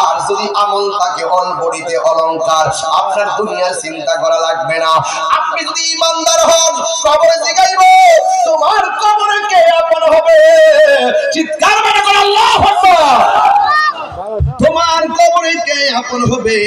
আর যদি আমল থাকে অলবড়িতে অলংকার, আপনার দুনিয়ার চিন্তা করা লাগবে না। আপনি যদি ইমানদার হন, কবরে জিগাইব তোমার কবরে কে আপন হবে? চিৎকার করে বলেন আল্লাহু আকবার। তোমার কবরে কে আপন হবে?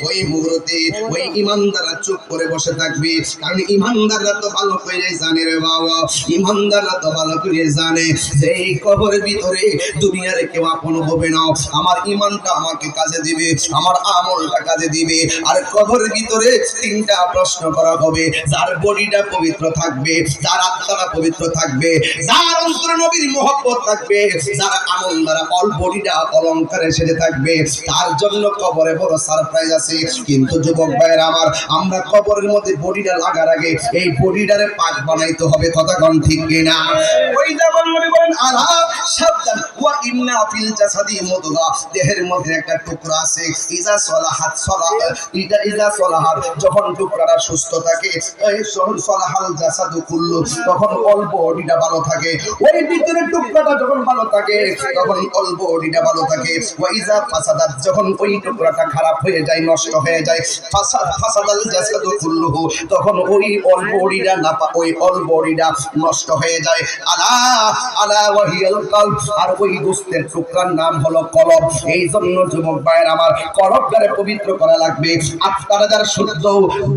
ওই মুহূর্তে ওই ইমানদাররা চুপ করে বসে থাকবে, কারণ ইমানদাররা তো ভালো করে জানে রে বাবা, ইমানদাররা তো ভালো করে জানে যে এই কবরের ভিতরে দুনিয়ার কেউ আপন হবে না। আমার ইমানটা আমাকে কাজে দিবে, আমার আমলটা কাজে দিবে। আর কবরের ভিতরে তিনটা প্রশ্ন করা হবে, যার বডিটা পবিত্র থাকবে, যার আত্মাটা পবিত্র থাকবে, যার অন্তরে নবীর মহব্বত থাকবে, যার আমল দ্বারা অল বডিটা অলংকারে সেজে থাকবে, তার জন্য কবরে বড় সারপ্রাইজ আছে। কিন্তু যুবক ভাইয়েরা আমার, আমরা কবরের মধ্যে বডিটা লাগার আগে এই বডিটারে পাক বানাইতে হবে। কথা কোন ঠিক কিনা? ওই যেমন নবী বলেন আলা সাবধান ওয়া ইন্না ফিল জাসাদি মুদগা, দেহের মধ্যে একটা টুকরা আছে, ইজা সলাহাত সলাহ, ইজা সলাহাত, যখন টুকরাটা সুস্থ থাকে, এই সলাহাল জাসাদু কুল্লু, তখন অল বডিটা ভালো থাকে। ওই ভিতরের টুকরাটা যখন ভালো থাকে তখন অল বডিটা ভালো থাকে। ওয়া ইজা ফাসাদাত, যখন ওই টুকরাটা খারাপ হয়ে যায়, নষ্ট হয়ে যায়, ফাসাদাল জাসাদু কুল্লুহু, তখন ওই অল বডিটা না, ওই অল বডিটা নষ্ট হয়ে যায়। আলা আলা ওয়াহিয়াল কলব, আর ওই গোশতের টুকরার নাম হলো কলব। এই জন্য যুবক ভাইয়ের আমার, কলবটারে পবিত্র করা লাগবে। আত্মাটা যার শুদ্ধ,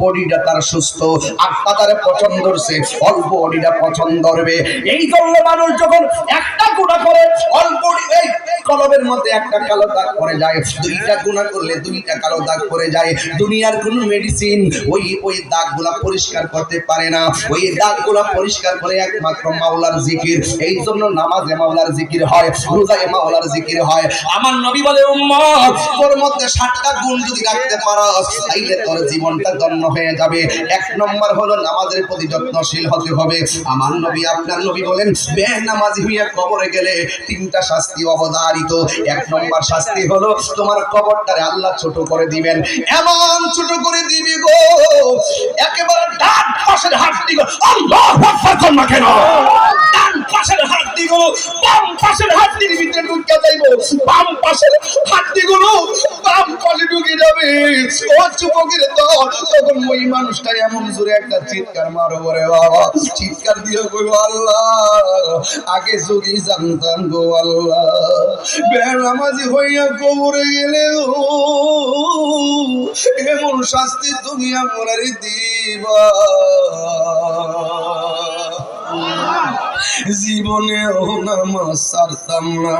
বডিটা তার সুস্থ। আত্মাটারে পছন্দ করছে, অল বডিটা পছন্দ করবে। এই জন্য মানুষ যখন একটা গুনাহ করে, অল বডি এই কলবের মধ্যে একটা কালো দাগ পড়ে যায়, দুইটা গুনাহ করলে দুইটা কালো দাগ পড়ে যায়। দুনিয়ার কোনো মেডিসিন ওই দাগগুলা পরিষ্কার করতে পারে না। ওই দাগগুলা পরিষ্কার করে একমাত্র মাওলার জিকির। এই জন্য নামাজে মাওলার জিকির হয়, রোজায় মাওলার জিকির হয়। আমার নবী বলে উম্মত, তোর মধ্যে 7টা গুণ যদি রাখতে পারস, তাইলে তোর জীবনটা ধন্য হয়ে যাবে। 1 নম্বর হলো নামাজের প্রতি যত্নশীল হতে হবে। আমার নবী, আপনার নবী বলেন, বেনামাজি হইয়া কবরে গেলে 3টা শাস্তি অবধারিত। 1 নম্বর শাস্তি হলো তোমার কবরটারে আল্লাহ ছোট করে দিবেন। এমন ছোট করে দিবি গো, একেবারে ডান পাশের হাড়টি গো, আল্লাহু আকবার কোন না কেন, ডান পাশের হাড়টি গো বাম পাশের হাড়টির ভিতরে ঢুকে যাইবো, বাম পাশের হাড়টিগুলো বাম পাশে ঢুকে যাবে। ও যুবকের দল, তখন ওই মানুষটা এমন জোরে একটা চিৎকার মারো রে বাবা, চিৎকার দিয়ে কইবো, আল্লাহ আগে যদি জানতাম গো আল্লাহ, বেনামাজি হইয়া কবরে গেলে এমন শাস্তি তুমি আমারে দিবা, জীবনেও নামাজ ছাড়তাম না,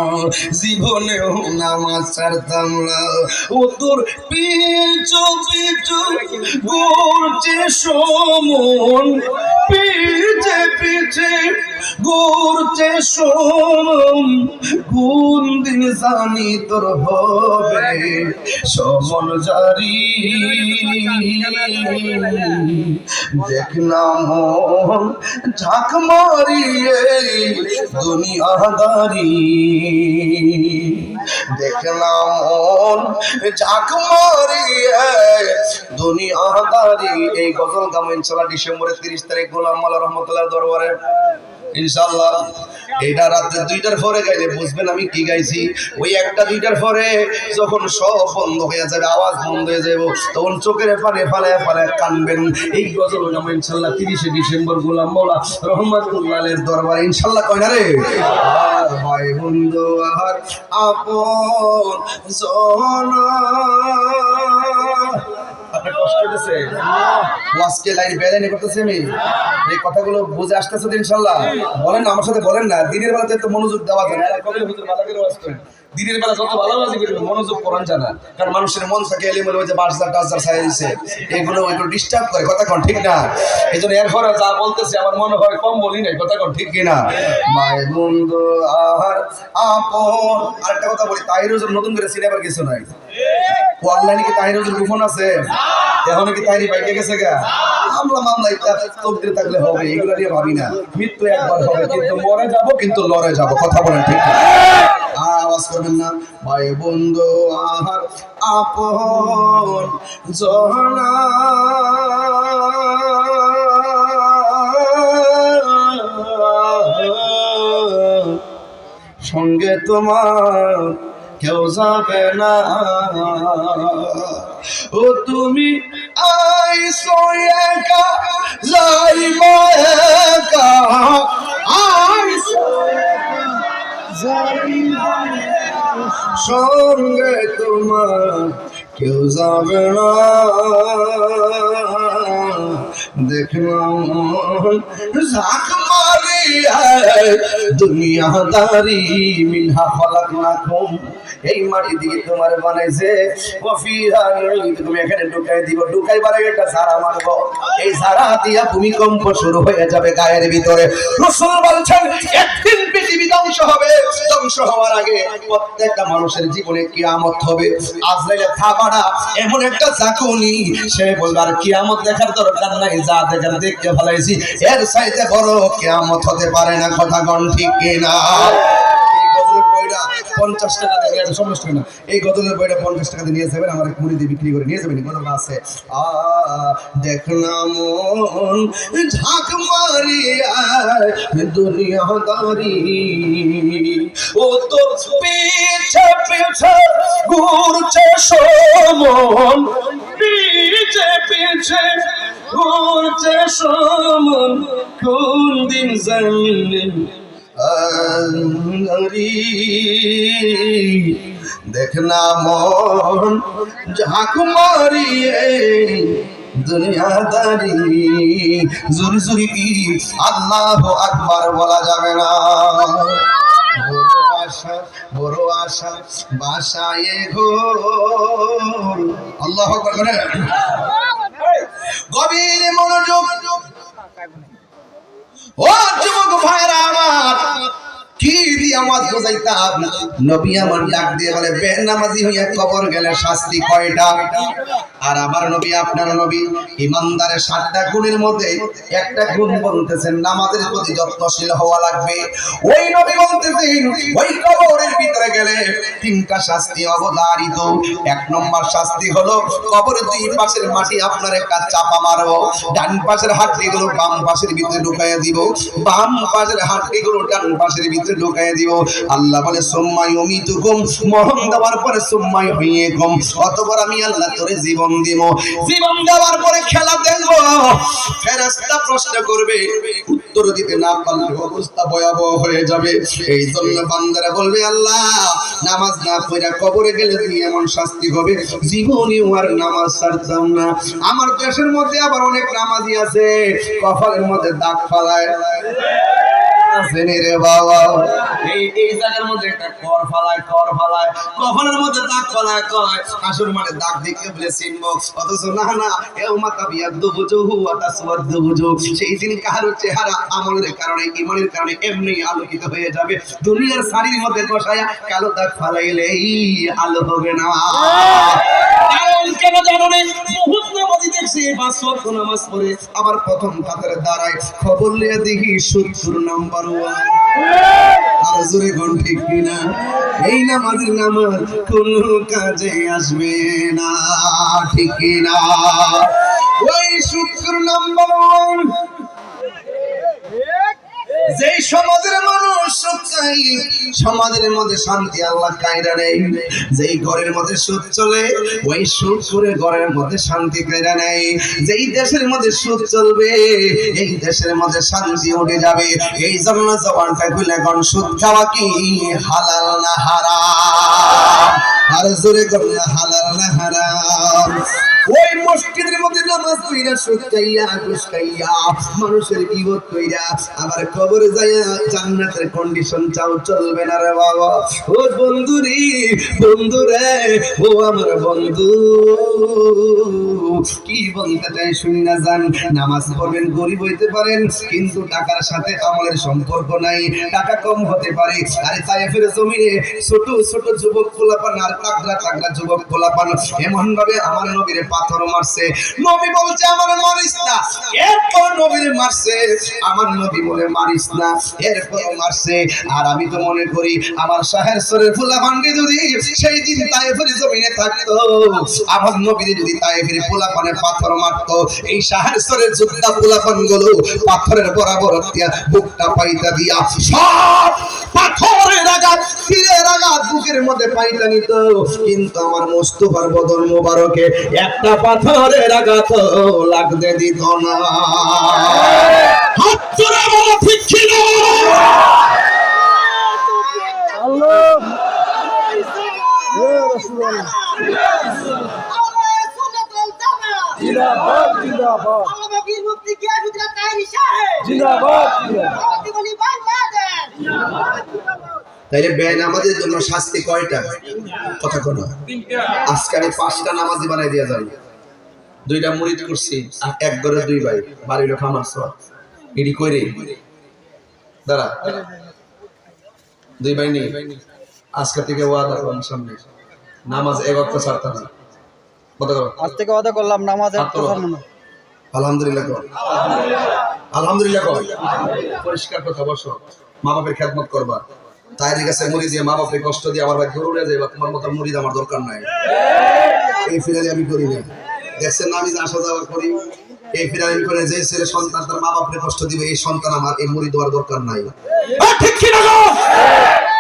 জীবনেও নামাজ ছাড়তাম না। ও তোর পিছু পিছু ঘুরছে সমন, পিছে পিছে ঘুরছে সমন, কোন দিন জানি তোর হবে সমন জারি, দেখ না মন ঝাঁক মারিয়ে দুনিয়াদারি, দেখলাম মন ঝাঁক মারিয়ে দুনিয়াদারি। এই গজল গাম ইনশাআল্লাহ ডিসেম্বরের 30 তারিখ গোলাম মাওলা রহমতুল্লাহ দরবারে ইনশাআল্লাহ। এটা রাতে 2টার পরে গাইলে বুঝবেন আমি কি গাইছি। ওই 1টা-2টার পরে যখন সব বন্ধ হয়ে যাবে, আওয়াজ বন্ধ হয়ে যাবে, তখন চোখের পানি ফালায় ফালায় কানবেন। এই গজল গাম ইনশাআল্লাহ 30শে ডিসেম্বর গোলাম মাওলা রহমাতুল্লাহের দরবারে ইনশাআল্লাহ। কয় না রে ভাই বন্ধু আর আপন জনা, কষ্ট হচ্ছে আজকে লাইন বেলাইনে করতেছি আমি, এই কথাগুলো বুঝে আসতেছে তো ইনশাআল্লাহ? বলেন না আমার সাথে, বলেন না। দিনের বেলাতে তো মনোযোগ দেওয়া যায় না, কবির হুজুর ভালো করে ওয়াজ করেন। দিনের বেলা যত ভালোবাসি করবে মনোযোগ করান জানা, কারণ মানুষের মন থাকে এলিমের ওই যে বাসদার টাসদার ছায়া দিছে, এগুলো একটু ডিস্টার্ব করে। কথা কোন ঠিক না? এই জন্য এরপরে যা বলতেছি আমার মনে হয় কম বলি নাই। কথা কোন ঠিক কিনা? মাই বন্ধু আর আপন। আরেকটা কথা বলি, তাহির হুজুর নতুন করে সিনেমার কিছু নাই। অনলাইনে কি তাহির হুজুর গোপন আছে? এখন কি তাহিরি বাইকে গেছে গা? মামলা তকদির থাকলে হবে, এগুলো নিয়ে ভাবি না। মৃত্যু একবার হবে, কিন্তু মরে যাব, কিন্তু লড়ে যাব। কথা বলেন ঠিক না? আওয়াজ করবেন না। ভাই বন্ধু আর আপন জনা, সঙ্গে তোমার কেউ যাবে না। ও তুমি আইসো একা যাইবা একা, আইসো যাইবা সঙ্গে তোমার কেউ যাবে না। দেখলাম ঝাঁক মারিয়া দুনিয়াদারি মিনহা খলাকনাকুম, এই মাটি দিয়ে তোমার বানাইছে, ওয়াফিহা নুঈদুকুম, এখানে ঢুকাই দিব, ঢুকাইবার আগে একটা ঝাড়া মারব, এই ঝাড়া দিয়া ভূমিকম্প শুরু হয়ে যাবে গায়ের ভিতরে। রাসূল বলছেন একদিন পৃথিবী ধ্বংস হবে, ধ্বংস হওয়ার আগে প্রত্যেকটা মানুষের জীবনে কিয়ামত হবে। আজরাইলের থাবাটা এমন একটা চাকুনি, সে বলবার কিয়ামত দেখার দরকার নাই, যা দেখার দেখতে ফেলাইছি, এর চাইতে বড় কিয়ামত হতে পারে না। কথা কোন ঠিক কিনা? এই গজলের বইটা 50 টাকা দিয়ে এটা সমস্যা না, এই গজলের বইটা 50 টাকা দিয়ে নিয়ে যাবেন, আমার এক মুড়ি দিয়ে বিক্রি করে নিয়ে যাবেন। গজল আছে দেখলাম মন ঝাঁক মারিয়া দুনিয়াদারি, ও তো পিছে পিছে ঘুরছে সমন, পিছে পিছে ঘুরছে সমন, কোন দিন জানলেন দেখনা মন ঝাঁক মারিয়ে দুনিয়াদারি। জোরে জোরে কি আল্লাহু আকবার বলা যাবে না? বড় আশা বাসায় ঘোর, আল্লাহু আকবার করে গভীর মনোযোগ। ও যুবক ভাইরা আমার, কি দিয়ে আওয়াজ বোঝাইতাম? নবী আমার ডাক দিয়ে বলে বেনামাজি হইয়া কবর গেলে শাস্তি কয়টা? আর আমার নবী আপনার নবী ইমানদারের 7টা গুণের মধ্যে একটা গুণ বলতেছেন নামাজের প্রতি যত্নশীল হওয়া লাগবে। ওই নবী বলতেছেন ওই কবরের ভিতরে গেলে 3টা শাস্তি অবধারিত। 1 নম্বর শাস্তি হলো কবরের 2 পাশের মাটি আপনার একটা চাপা মারবো, ডান পাশের হাড্ডিগুলো বাম পাশের ভিতরে ঢুকাইয়া দিব, বাম পাশের হাড্ডিগুলো ডান পাশের ভিতরে ঢুকাইয়া দিব। আল্লাহ বলে সুম্মা ইউমিতুকুম, মরণ দেওয়ার পরে সুম্মা ইহয়িকুম, অতঃপর আমি আল্লাহ তোরে জীবন দিব। জীবন দেওয়ার পরে খেলা দেখবো, ফেরেশতা প্রশ্ন করবে, উত্তর দিতে না পারলে অবস্থা ভয়াবহ হয়ে যাবে। এই জন্য বান্দারা বলবে আল্লাহ নামাজ না পড়া কবরে গেলে তুমি এমন শাস্তি হবে, জীবনেও আর নামাজ ছাড়তাম না। আমার দেশের মধ্যে আবার অনেক নামাজি আছে কপালের মধ্যে দাগ ফালায়, রে বাবা, এই জায়গার মধ্যে একটা কর ফালায় কপালের মধ্যে দাগ ফালায়, কয় আসল মানে দাগ দেখে বলে চিনবো, অথচ না না এও মাতা বিয়াদ্দু বুজুহু ওয়া তাসওয়াদ্দু বুজু, সেই দিন কারো চেহারা আমলের কারণে ইমানের কারণে এমনি আলোকিত হয়ে যাবে। দুনিয়ার শাড়ির মধ্যে বসায়া কালো দাগ ফালাইলেই আলো হবে না। কারণ কেন জানো না? বহুত নামাজি দেখছি 5 ওয়াক্ত নামাজ পড়ে আবার প্রথম কাতারে দাঁড়ায়, খবর লিয়ে দেখি 70 নাম্বার 1। আর জোরে কোন ঠিক কিনা? এই নামাজের নামাজ কোন কাজে আসবে না, ঠিক কিনা? ওই 70 নাম্বার 1 যেই সমাজের মানুষ চাই, সমাজের মধ্যে শান্তি আল্লাহ কায়দা নেই। যেই ঘরের মধ্যে সুদ চলে, ওই সুদ করে ঘরের মধ্যে শান্তি কায়দা নেই। যেই দেশের মধ্যে সুদ চলবে, এই দেশের মধ্যে শান্তি উঠে যাবে। এই জন্য জবানটা খুলে কোন সুদ খাওয়া কি হালাল না হারাম? আর জোরে কোন হালাল না হারাম? ওই মসজিদের মধ্যে নামাজ পড়া সুদ খাইয়া ঘুষ খাইয়া মানুষের গীবত কইরা আবার কবরে যাইয়া জান্নাতের কন্ডিশন চাও, চলবে না রে বাবা। ও বন্ধুরে, বন্ধুরে, ও আমার বন্ধু, কি বলতে চাই শুনি না জান। নামাজ পড়বেন, গরিব হইতে পারেন, কিন্তু টাকার সাথে আমলের সম্পর্ক নাই, টাকা কম হতে পারে। আরে তায়েফের জমিনে ছোট ছোট যুবক পোলাপান আর তাগড়া তাগড়া যুবক পোলাপান এমন ভাবে আমার নবীর পাথর মারছে, নবী বলছে আমার মারিস না, এরপর নবীর মারছে, আমার নবী বলে মারিস না, এরপর মারছে। আর আমি তো মনে করি আমার শাহের সরের পোলাপানকে যদি সেই দিন তায়েফের জমিনে থাকতো, আমার নবী যদি তায়েফের পোলাপানে পাথর মারতো, এই শাহের সরের যোদ্ধা পোলাপান গুলো পাথরের বরাবর দিয়া বুকটা পাইতা দিয়া সব পাথর রাগাত ফিরে রাগাত বুকের মধ্যে পাইতা নিত, কিন্তু আমার মোস্তফার বদন মোবারকে একটা পাথরের আঘাত লাগতে দিত না। হাত জোড়া বলো ঠিক ছিল। আল্লাহ ইয়া রাসূলুল্লাহ জিন্দাবাদ জিন্দাবাদ আল্লাহ বীর মুক্তি কে গুজরাত তাইরি সাহেব জিন্দাবাদ আমাদের বলি বাংলাদেশ তাইলে বেনামাজের জন্য শাস্তি কয়টা? কথা কোনো আজকে আমি 5টা নামাজি বানাই দিয়া যাই, 2টা মুরিদ করছি আর এক ঘরে 2 ভাই বাড়ির লোক আমার সব এডি কইরে দাঁড়া 2 ভাই নেই। আজকে থেকে ওয়াদা করলাম সামনে নামাজ এক ওয়াক্ত ছাড়তে না। কথা কর আজ থেকে ওয়াদা করলাম নামাজ এক কথা না। আলহামদুলিল্লাহ কর, আলহামদুলিল্লাহ কর। পরিষ্কার কথা বসো, মা বাপের খেদমত করবা। তাই কাছে মুড়ি দিয়ে মা বাপের কষ্ট দিয়ে আমার ভাই দৌড়ে যাইবা, তোমার মতো মুড়িদ আমার দরকার নাই। এই ফিরালি আমি করি না, দেখছেন না আমি যে আসা যাওয়া করি, এই ফিরালি আমি করে যে ছেলে সন্তান তার মা বাপের কষ্ট দিবে, এই সন্তান আমার এই মুড়ি দেওয়ার দরকার নাই। ঠিক কি না?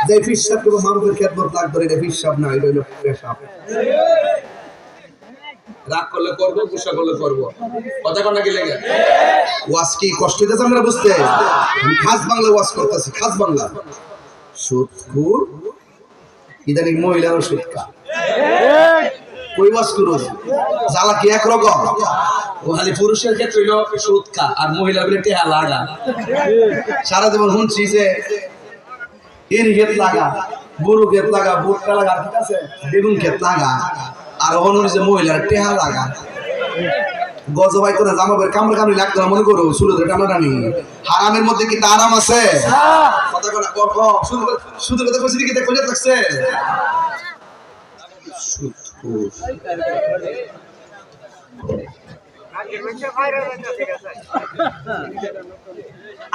যে ফিরসাব করবো মা বাপের খেদমত লাগবে, এটা ফিরসাব না, এটা হলো পেশাব। রাগ করলে করবো, গুসা করলে করবো, কথা কর নাকি লেগে ওয়াজ কি কষ্ট দিতেছে আমরা বুঝতে? আমি খাস বাংলা ওয়াজ করতেছি, খাস বাংলা। সুদখোর ইদানিং মহিলারও সুদকা কই ওয়াজ করো, জ্বালা কি একরকম? ও খালি পুরুষের ক্ষেত্রে হইল সুদকা আর মহিলা বলে টেহা লাগা। সারা জীবন শুনছি যে এর ক্ষেত লাগা, গরু ক্ষেত লাগা, ভুট্টা লাগা, ঠিক আছে, বেগুন ক্ষেত লাগা, আর অনুর যে মহিলার টেহা লাগা। গজবাই করে জামাবের কামড় কামড়ি লাগতো না, মনে করো শুরু টানা টানি। হারামের মধ্যে কি আরাম আছে? কথা কথা শুধু কথা কইছি কি দেখে লাগছে।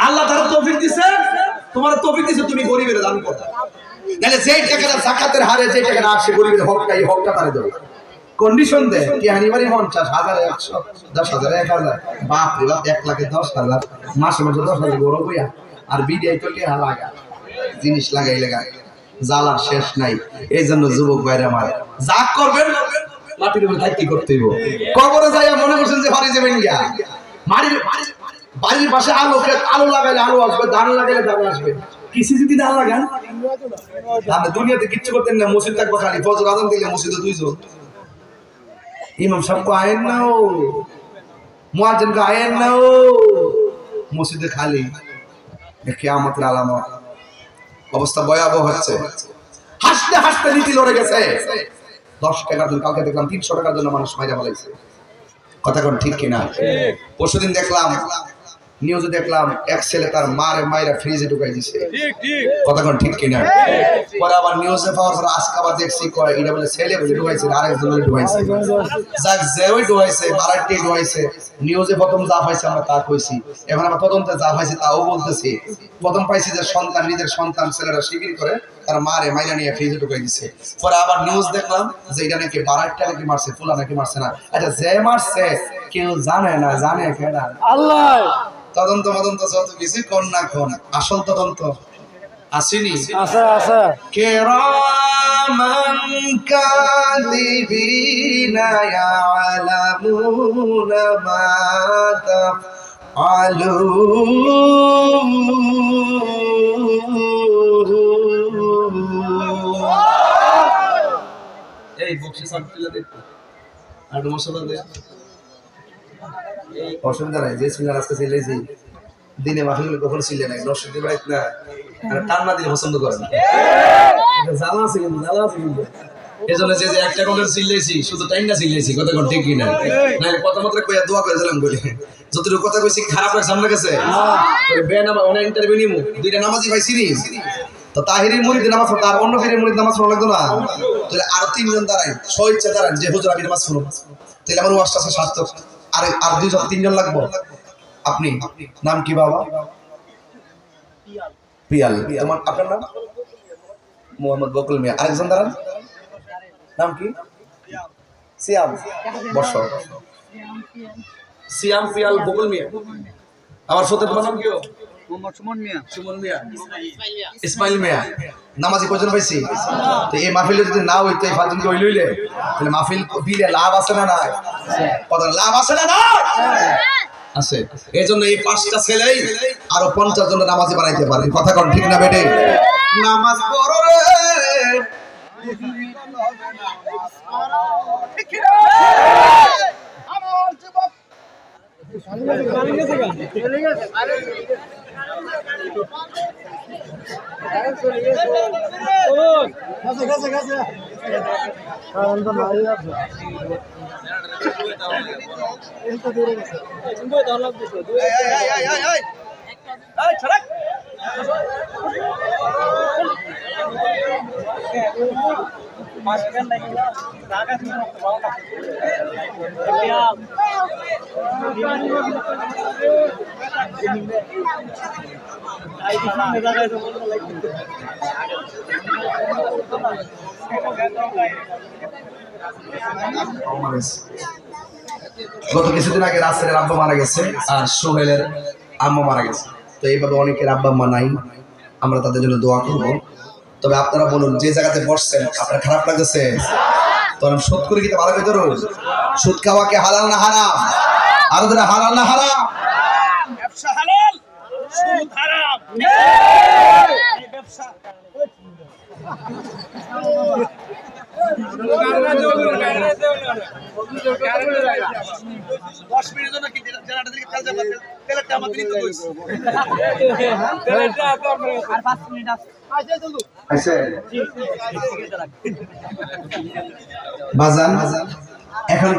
আল্লাহ তার তৌফিক দিছে, তোমার তৌফিক দিছে, তুমি গরিবের দান করো। তাহলে যেই টাকাটা যাকাতের হারে যে টাকাটা আসে গরিবের হকটা, এই হকটা তারে দেবো। কন্ডিশন দে কি হানিবারি 50,000 100 10,000 1000 বাপ রে বাপ 1,10,000 মাসে মাসে 10,000 বড় কইয়া আর বিডিআই তো কে লাগা জিনিস লাগাই লাগা জ্বালার শেষ নাই। এই জন্য যুবক ভাইরা আমার যা করবেন মাটির উপরে থাকি করতে হইব। কবরে যাইয়া মনে করছেন যে বাড়ি যাবেন গিয়া, বাড়ির পাশে আলো লাগাইলে আলো আসবে, ধান লাগাইলে ধান আসবে। কৃষি যদি ধান লাগান আপনি দুনিয়াতে কিচ্ছু করতেন না, মসজিদ থাকবো খালি, ফজর আজান দিলে মসজিদে 2 জন, इमाम साहब को आयन ना हो, मुआज्जिन का आयन ना हो, मस्जिद खाली। কিয়ামত আলামত অবস্থা ভয়াবহ হচ্ছে। হাসতে হাসতে নীতি লড়ে গেছে। 10 টাকার জন্য কালকে দেখলাম 300 টাকার জন্য মানুষ মাইরা বলাইছে। কথা কোন ঠিক কিনা? পরশুদিন দেখলাম নিউজে দেখলাম এক ছেলে তার মারে মাইরা ফ্রিজে ঢুকাই দিছে। ঠিক ঠিক কথা কোন ঠিক কিনা? পরে আবার নিউজে পাওয়ার পর আজকে আবার দেখছি কয় এটা বলে ছেলে বলে ঢুকাইছে, আরেকজন বলে ঢুকাইছে। যাক যে ওই ঢুকাইছে মারাটি ঢুকাইছে, নিউজে প্রথম যা পাইছে আমরা তা কইছি, এখন আবার তদন্তে যা পাইছে তাও বলতেছি। প্রথম পাইছি যে সন্তান, নিজের সন্তান ছেলেরা শিবির করে তার মারে মাইরা নিয়ে ফ্রিজে ঢুকাই দিছে। পরে আবার নিউজ দেখলাম যে এটা নাকি বারাটটা নাকি মারছে, ফুলা নাকি মারছে না। আচ্ছা যে মারছে কেউ জানে না, জানে কেডা? আল্লাহ। তদন্ত মদন্ত যত কিছু কোন না কোন আসল তদন্ত আসেনি, আচ্ছা আচ্ছা কিরামান কাতিবিনা ইয়ালামুনা মা তাফআলুন। এই বক্সে সাবটিলা দে আর মশলা দে। অসুবিধা নাই, যে সিঙ্গার আজকে ছিলেছি দিনে মাহফিল কখনো ছিলে নাই, দর্শক দিন রাত না আর টান্না দিলে পছন্দ করেন। জ্বালা আছে কিন্তু, জ্বালা আছে কিন্তু। এজন্য যে একটা কোণের ছিলেছি শুধু টাইমটা ছিলেছি, কথা কোন ঠিক কিনা? নাহলে কথা মাত্র কইয়া দোয়া করেছিলাম বলে যতটুকু কথা কইছি খারাপ লাগে সামনে গেছে। তবে বেনামা অনেক ইন্টারভিউ নিমু, 2টা নামাজি পাইছি নি, তো তাহিরির মুরিদ নামাজ পড়তে আর অন্য ফিরের মুরিদ নামাজ পড়া লাগতো না। তাহলে আরো 3 জন দাঁড়াই স্বইচ্ছা দাঁড়ান যে হুজুর আমি নামাজ পড়ব, তাহলে আমার ওয়াজটা সার্থক। আর 2 জন 3 জন লাগবো। আপনি নাম কি বাবা? পিয়াল। তোমার আপনার নাম? মোহাম্মদ বকুল মিয়া। আরেকজন দাঁড়ান, নাম কি? সিয়াম। বসো। সিয়াম পিয়াল বকুল মিয়া। আমার সাথে তোমার নাম কি? মোহাম্মদ সুমন মিয়া ইসমাইল মিয়া নামাজি কয়জন পাইছি তো এই মাহফিলে যদি না হইতো এই ফাজুনকে হইল হইলে তাহলে মাহফিল দিলে লাভ আছে না নাই কত লাভ আছে না নাই আছে এই জন্য এই 5টা ছেলেই আরো 50 জন নামাজি বানাইতে পারে কথা কোন ঠিক না বেটে নামাজ পড়ো রে আমার যুবক গত কিছুদিন আগে রাসেলের আব্বা মারা গেছে আর সোহেলের আম্মা মারা গেছে তো এইভাবে অনেকের আব্বা আম্মা নাই আমরা তাদের জন্য দোয়া করব তবে আপনারা বলুন যে জায়গাতে বসছেন আপনার খারাপ লাগতেছে তখন সুদ করে কি ভালো করে সুদ খাওয়াকে হালাল না হারাম আরো যারা হালাল না হারাম ব্যবসা হালাল সুদ হারাম এই ব্যবসা বাজান এখন